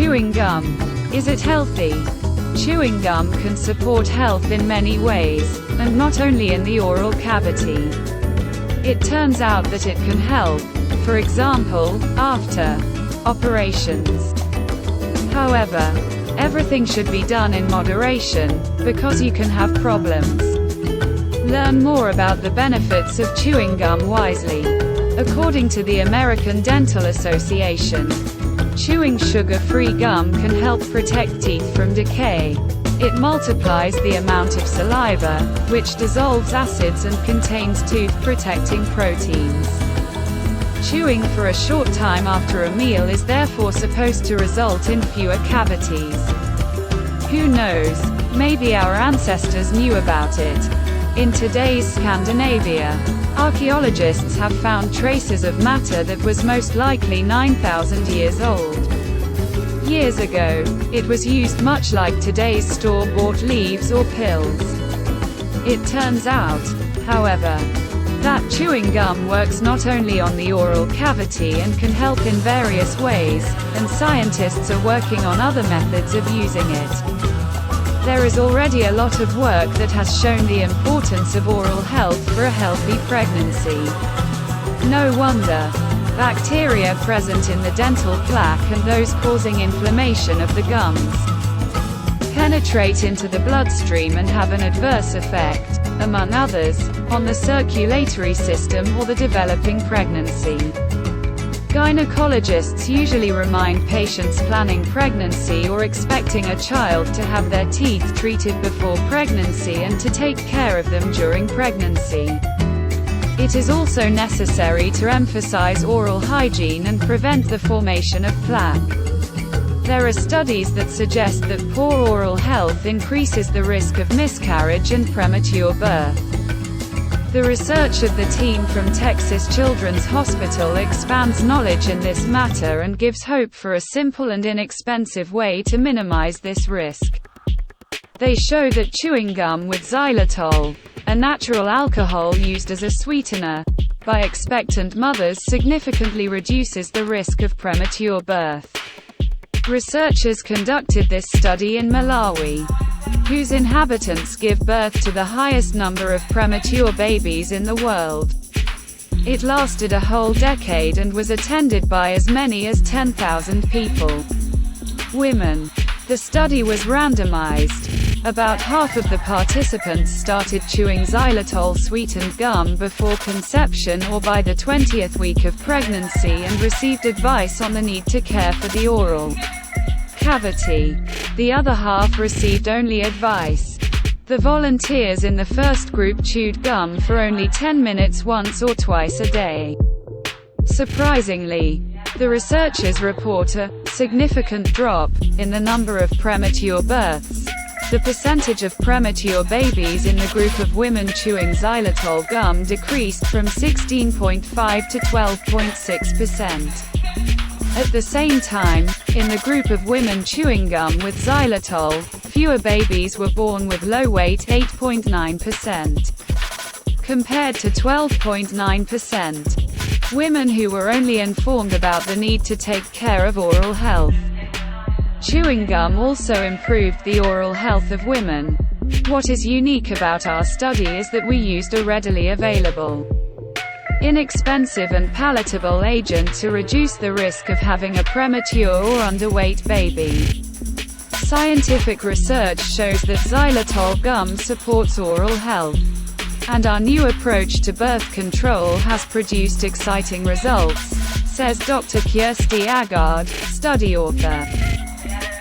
Chewing gum. Is it healthy? Chewing gum can support health in many ways, and not only in the oral cavity. It turns out that it can help, for example, after operations. However, everything should be done in moderation, because you can have problems. Learn more about the benefits of chewing gum wisely. According to the American Dental Association, chewing sugar-free gum can help protect teeth from decay. It multiplies the amount of saliva, which dissolves acids and contains tooth-protecting proteins. Chewing for a short time after a meal is therefore supposed to result in fewer cavities. Who knows? Maybe our ancestors knew about it. In today's Scandinavia, archaeologists have found traces of matter that was most likely 9,000 years old. Years ago, it was used much like today's store-bought leaves or pills. It turns out, however, that chewing gum works not only on the oral cavity and can help in various ways, and scientists are working on other methods of using it. There is already a lot of work that has shown the importance of oral health for a healthy pregnancy. No wonder. Bacteria present in the dental plaque and those causing inflammation of the gums penetrate into the bloodstream and have an adverse effect, among others, on the circulatory system or the developing pregnancy. Gynecologists usually remind patients planning pregnancy or expecting a child to have their teeth treated before pregnancy and to take care of them during pregnancy. It is also necessary to emphasize oral hygiene and prevent the formation of plaque. There are studies that suggest that poor oral health increases the risk of miscarriage and premature birth. The research of the team from Texas Children's Hospital expands knowledge in this matter and gives hope for a simple and inexpensive way to minimize this risk. They show that chewing gum with xylitol, a natural alcohol used as a sweetener by expectant mothers, significantly reduces the risk of premature birth. Researchers conducted this study in Malawi, whose inhabitants give birth to the highest number of premature babies in the world. It lasted a whole decade and was attended by as many as 10,000 people. Women. The study was randomized. About half of the participants started chewing xylitol-sweetened gum before conception or by the 20th week of pregnancy and received advice on the need to care for the oral cavity. The other half received only advice. The volunteers in the first group chewed gum for only 10 minutes once or twice a day. Surprisingly, the researchers report a significant drop in the number of premature births. The percentage of premature babies in the group of women chewing xylitol gum decreased from 16.5 to 12.6%. At the same time, in the group of women chewing gum with xylitol, fewer babies were born with low weight 8.9%, compared to 12.9%. Women who were only informed about the need to take care of oral health. Chewing gum also improved the oral health of women. What is unique about our study is that we used a readily available, inexpensive and palatable agent to reduce the risk of having a premature or underweight baby. Scientific research shows that xylitol gum supports oral health, and our new approach to birth control has produced exciting results, says Dr. Kirsty Agard, study author.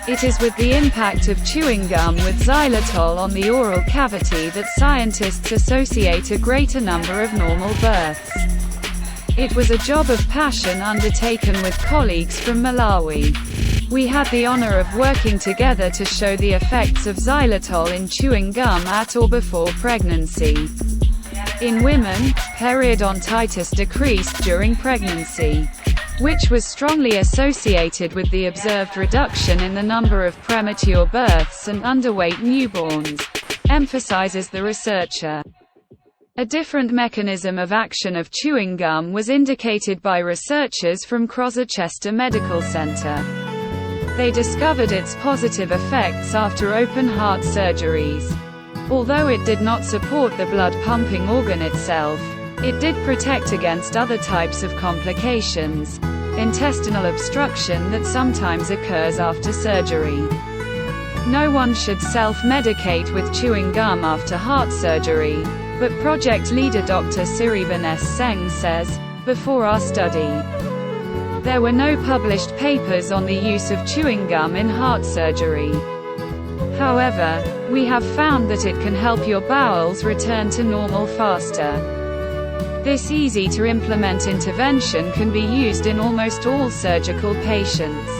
It is with the impact of chewing gum with xylitol on the oral cavity that scientists associate a greater number of normal births. It was a job of passion undertaken with colleagues from Malawi. We had the honor of working together to show the effects of xylitol in chewing gum at or before pregnancy. In women, periodontitis decreased during pregnancy, which was strongly associated with the observed reduction in the number of premature births and underweight newborns, emphasizes the researcher. A different mechanism of action of chewing gum was indicated by researchers from Crosachester Medical Center. They discovered its positive effects after open-heart surgeries. Although it did not support the blood-pumping organ itself, it did protect against other types of complications, intestinal obstruction that sometimes occurs after surgery. No one should self-medicate with chewing gum after heart surgery, but project leader Dr. Sirivan Singh says, before our study, there were no published papers on the use of chewing gum in heart surgery. However, we have found that it can help your bowels return to normal faster. This easy-to-implement intervention can be used in almost all surgical patients.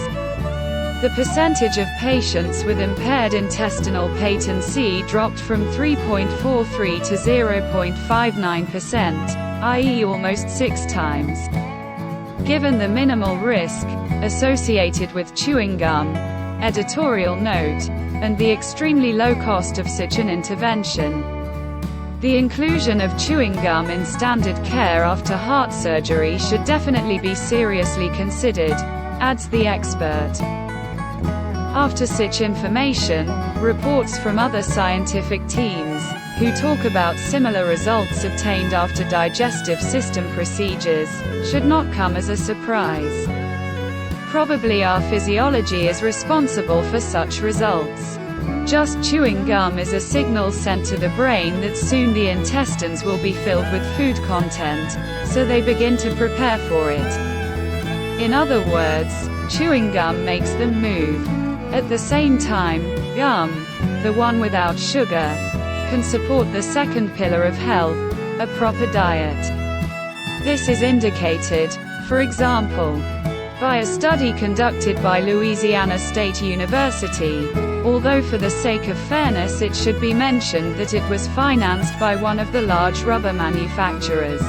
The percentage of patients with impaired intestinal patency dropped from 3.43 to 0.59%, i.e. almost 6 times. Given the minimal risk associated with chewing gum, editorial note, and the extremely low cost of such an intervention, the inclusion of chewing gum in standard care after heart surgery should definitely be seriously considered, adds the expert. After such information, reports from other scientific teams, who talk about similar results obtained after digestive system procedures, should not come as a surprise. Probably our physiology is responsible for such results. Just chewing gum is a signal sent to the brain that soon the intestines will be filled with food content, so they begin to prepare for it. In other words, chewing gum makes them move. At the same time, gum, the one without sugar, can support the second pillar of health, a proper diet. This is indicated, for example, by a study conducted by Louisiana State University, although for the sake of fairness it should be mentioned that it was financed by one of the large rubber manufacturers.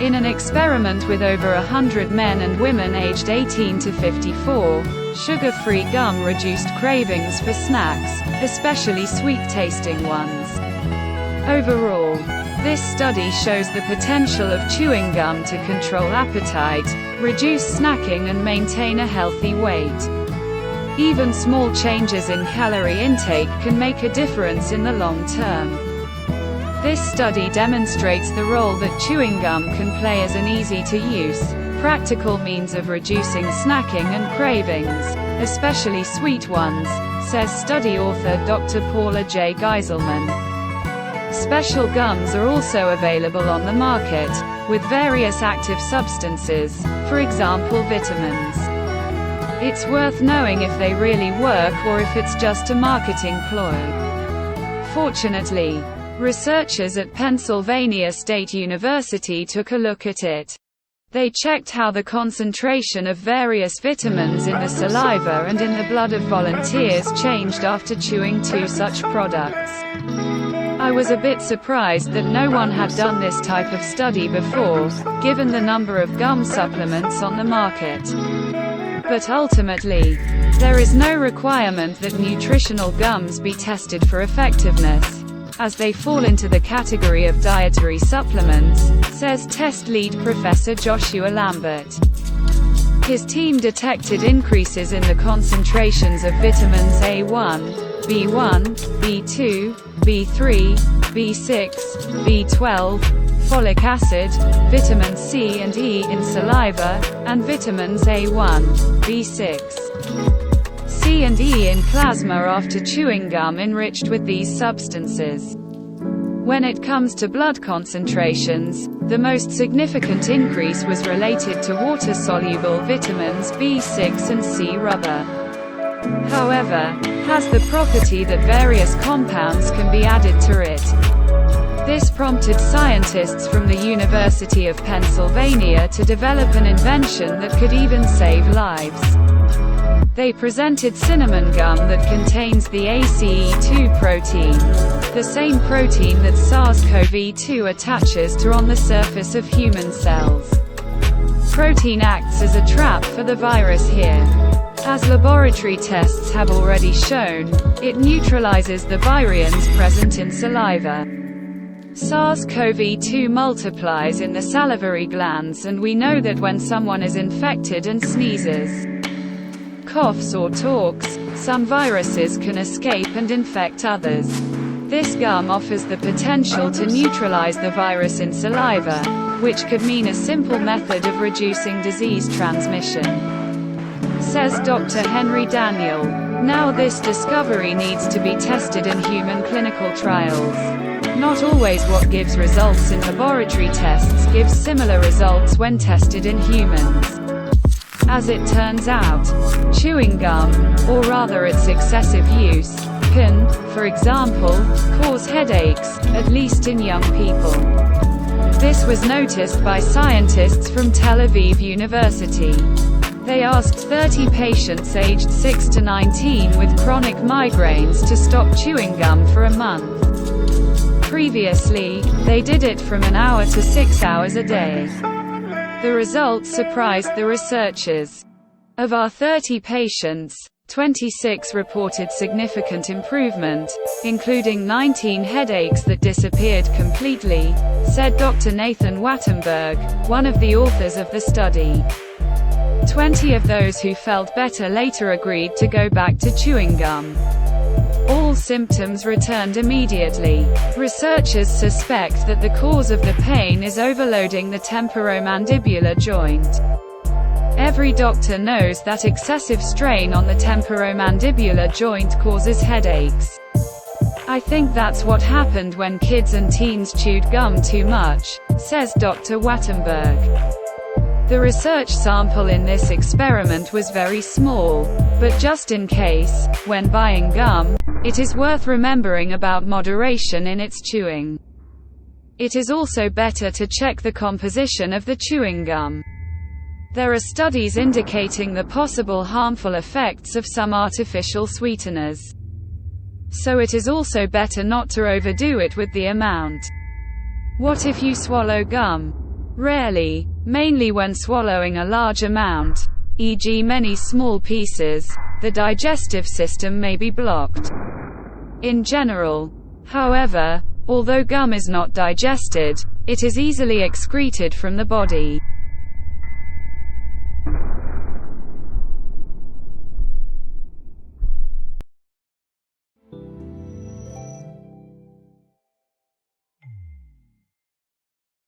In an experiment with over 100 men and women aged 18 to 54, sugar-free gum reduced cravings for snacks, especially sweet-tasting ones. Overall, this study shows the potential of chewing gum to control appetite, reduce snacking and maintain a healthy weight. Even small changes in calorie intake can make a difference in the long term. This study demonstrates the role that chewing gum can play as an easy-to-use, practical means of reducing snacking and cravings, especially sweet ones, says study author Dr. Paula J. Geiselman. Special gums are also available on the market, with various active substances, for example vitamins. It's worth knowing if they really work or if it's just a marketing ploy. Fortunately, researchers at Pennsylvania State University took a look at it. They checked how the concentration of various vitamins in the saliva and in the blood of volunteers changed after chewing 2 such products. I was a bit surprised that no one had done this type of study before, given the number of gum supplements on the market. But ultimately, there is no requirement that nutritional gums be tested for effectiveness, as they fall into the category of dietary supplements, says test lead Professor Joshua Lambert. His team detected increases in the concentrations of vitamins A1, B1, B2, B3, B6, B12, folic acid, vitamin C and E in saliva, and vitamins A1, B6, C and E in plasma after chewing gum enriched with these substances. When it comes to blood concentrations, the most significant increase was related to water-soluble vitamins B6 and C. Rubber, however, has the property that various compounds can be added to it. This prompted scientists from the University of Pennsylvania to develop an invention that could even save lives. They presented cinnamon gum that contains the ACE2 protein, the same protein that SARS-CoV-2 attaches to on the surface of human cells. Protein acts as a trap for the virus here. As laboratory tests have already shown, it neutralizes the virions present in saliva. SARS-CoV-2 multiplies in the salivary glands, and we know that when someone is infected and sneezes, coughs or talks, some viruses can escape and infect others. This gum offers the potential to neutralize the virus in saliva, which could mean a simple method of reducing disease transmission, says Dr. Henry Daniel. Now this discovery needs to be tested in human clinical trials. Not always what gives results in laboratory tests gives similar results when tested in humans. As it turns out, chewing gum, or rather its excessive use, can, for example, cause headaches, at least in young people. This was noticed by scientists from Tel Aviv University. They asked 30 patients aged 6 to 19 with chronic migraines to stop chewing gum for a month. Previously, they did it from an hour to 6 hours a day. The results surprised the researchers. Of our 30 patients, 26 reported significant improvement, including 19 headaches that disappeared completely, said Dr. Nathan Wattenberg, one of the authors of the study. 20 of those who felt better later agreed to go back to chewing gum. All symptoms returned immediately. Researchers suspect that the cause of the pain is overloading the temporomandibular joint. Every doctor knows that excessive strain on the temporomandibular joint causes headaches. I think that's what happened when kids and teens chewed gum too much, says Dr. Wattenberg. The research sample in this experiment was very small, but just in case, when buying gum, it is worth remembering about moderation in its chewing. It is also better to check the composition of the chewing gum. There are studies indicating the possible harmful effects of some artificial sweeteners. So it is also better not to overdo it with the amount. What if you swallow gum? Rarely, mainly when swallowing a large amount, e.g. many small pieces, the digestive system may be blocked. In general, however, although gum is not digested, it is easily excreted from the body.